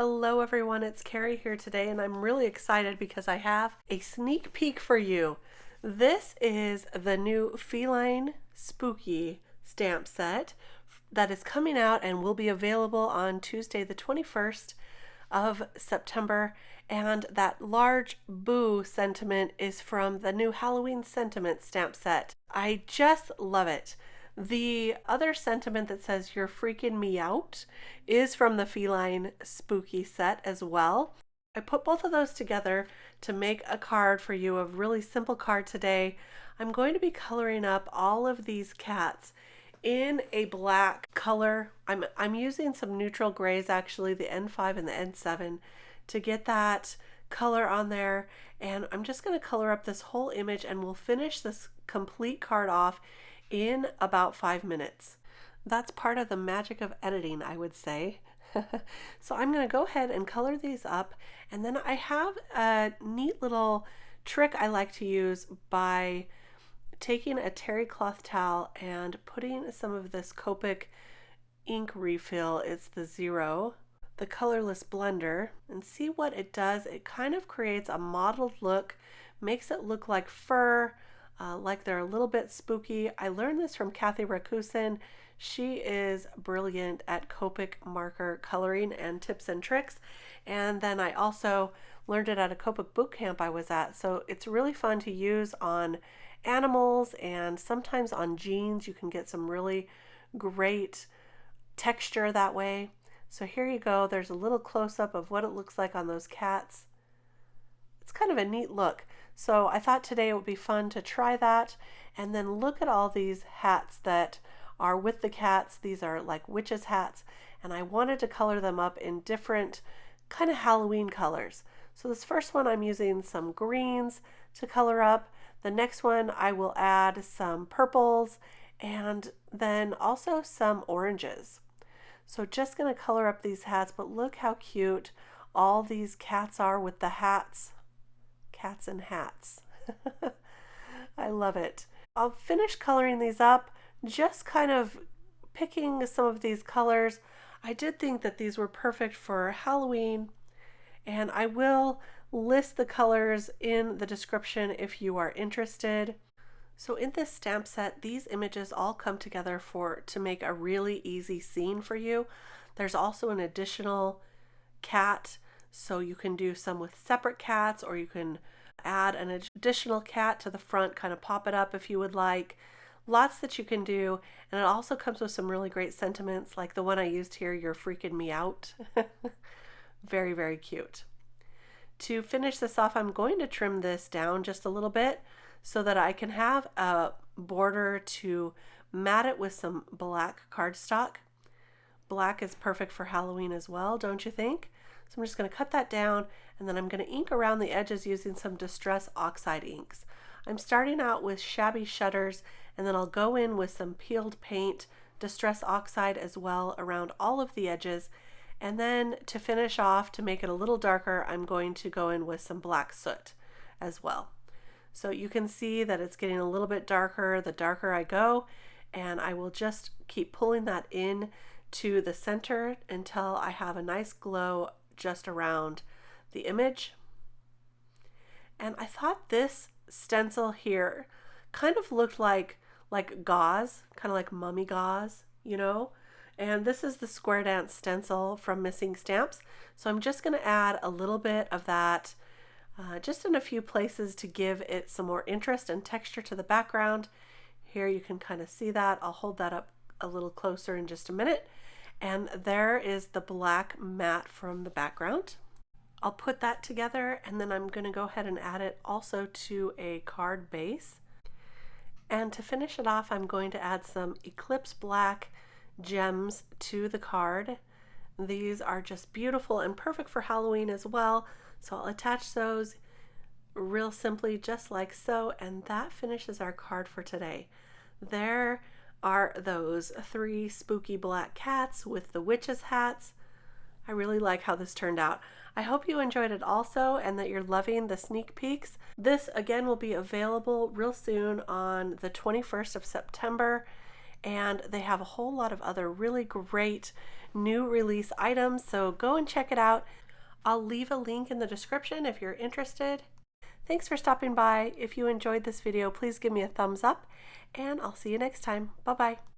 Hello everyone, it's Kari here today and I'm really excited because I have a sneak peek for you. This is the new Feline Spooky stamp set that is coming out and will be available on Tuesday the 21st of September, and that large boo sentiment is from the new Halloween sentiment stamp set. I just love it. The other sentiment that says "you're freaking me out" is from the Feline Spooky set as well. I put both of those together to make a card for you, a really simple card today. I'm going to be coloring up all of these cats in a black color. I'm using some neutral grays, actually, the N5 and the N7, to get that color on there. And I'm just going to color up this whole image and we'll finish this complete card off in about 5 minutes. That's part of the magic of editing, I would say. So I'm going to go ahead and color these up, and then I have a neat little trick I like to use by taking a terry cloth towel and putting some of this Copic ink refill, it's the 0, the colorless blender, and see what it does. It kind of creates a mottled look, makes it look like fur, like they're a little bit spooky. I learned this from Kathy Rakusin. She is brilliant at Copic marker coloring and tips and tricks. And then I also learned it at a Copic boot camp I was at. So it's really fun to use on animals and sometimes on jeans. You can get some really great texture that way. So here you go. There's a little close-up of what it looks like on those cats. It's kind of a neat look. So I thought today it would be fun to try that. And then look at all these hats that are with the cats. These are like witches' hats. And I wanted to color them up in different kind of Halloween colors. So this first one I'm using some greens to color up. The next one I will add some purples and then also some oranges. So just going to color up these hats, but look how cute all these cats are with the hats. Cats and hats. I love it. I'll finish coloring these up, just kind of picking some of these colors. I did think that these were perfect for Halloween, and I will list the colors in the description if you are interested. So in this stamp set, these images all come together to make a really easy scene for you. There's also an additional cat, so you can do some with separate cats, or you can add an additional cat to the front, kind of pop it up if you would like. Lots that you can do, and it also comes with some really great sentiments like the one I used here, "you're freaking me out." Very, very cute. To finish this off, I'm going to trim this down just a little bit so that I can have a border to mat it with some black cardstock. Black is perfect for Halloween as well, don't you think? So I'm just going to cut that down, and then I'm going to ink around the edges using some Distress Oxide inks. I'm starting out with Shabby Shutters, and then I'll go in with some peeled paint, Distress Oxide as well around all of the edges. And then to finish off, to make it a little darker, I'm going to go in with some black soot as well. So you can see that it's getting a little bit darker the darker I go, and I will just keep pulling that in to the center until I have a nice glow just around the image. And I thought this stencil here kind of looked like gauze, kind of like mummy gauze, you know? And this is the Square Dance stencil from Missing Stamps. So I'm just going to add a little bit of that just in a few places to give it some more interest and texture to the background. Here you can kind of see that. I'll hold that up a little closer in just a minute. And there is the black mat from the background. I'll put that together, and then I'm going to go ahead and add it also to a card base. And to finish it off, I'm going to add some Eclipse black gems to the card. These are just beautiful and perfect for Halloween as well. So I'll attach those real simply, just like so, and that finishes our card for today. There are those 3 spooky black cats with the witches' hats. I really like how this turned out. I hope you enjoyed it also, and that you're loving the sneak peeks. This again will be available real soon on the 21st of September, and they have a whole lot of other really great new release items, so go and check it out. I'll leave a link in the description if you're interested. Thanks for stopping by. If you enjoyed this video, please give me a thumbs up, and I'll see you next time. Bye-bye.